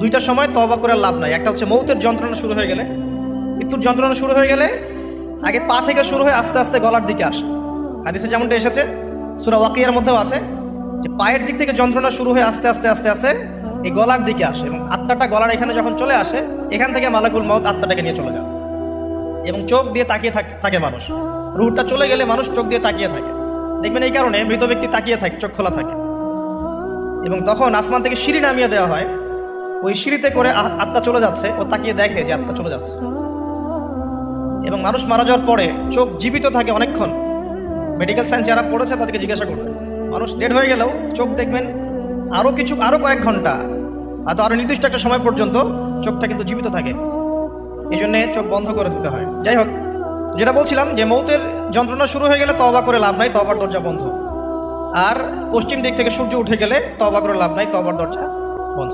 দুইটার সময় তওবা করে লাভ নাই। একটা হচ্ছে মৌতের যন্ত্রণা শুরু হয়ে গেলে, মৃত্যুর যন্ত্রণা শুরু হয়ে গেলে আগে পা থেকে শুরু হয়ে আস্তে আস্তে গলার দিকে আসে। হাদিসে যেমনটা এসেছে, সূরা ওয়াকিয়ার মধ্যেও আছে যে পায়ের দিক থেকে যন্ত্রণা শুরু হয়ে আস্তে আস্তে আস্তে আস্তে এই গলার দিকে আসে, এবং আত্মাটা গলার এখানে যখন চলে আসে, এখান থেকে মালাকুল মউত আত্মাটাকে নিয়ে চলে যায় এবং চোখ দিয়ে তাকিয়ে থাকে মানুষ। রুহটা চলে গেলে মানুষ চোখ দিয়ে তাকিয়ে থাকে, দেখবেন এই কারণে মৃত ব্যক্তি তাকিয়ে থাকে, চোখ খোলা থাকে। এবং তখন আসমান থেকে সিঁড়ি নামিয়ে দেওয়া হয়, ওই সিঁড়িতে করে আত্মা চলে যাচ্ছে, ও তাকিয়ে দেখে যে আত্মা চলে যাচ্ছে। এবং মানুষ মারা যাওয়ার পরে চোখ জীবিত থাকে অনেকক্ষণ। মেডিকেল সায়েন্স যারা পড়েছে তাদেরকে জিজ্ঞাসা করবে, মানুষ ডেড হয়ে গেলেও চোখ দেখবেন আরও কয়েক ঘন্টা, হয়তো আরও নির্দিষ্ট একটা সময় পর্যন্ত চোখটা কিন্তু জীবিত থাকে। এই জন্যে চোখ বন্ধ করে দিতে হয়। যাই হোক, যেটা বলছিলাম যে মৌতের যন্ত্রণা শুরু হয়ে গেলে তওবা করে লাভ নাই, তওবার দরজা বন্ধ। আর পশ্চিম দিক থেকে সূর্য উঠে গেলে তওবা করে লাভ নাই, তওবার দরজা বন্ধ।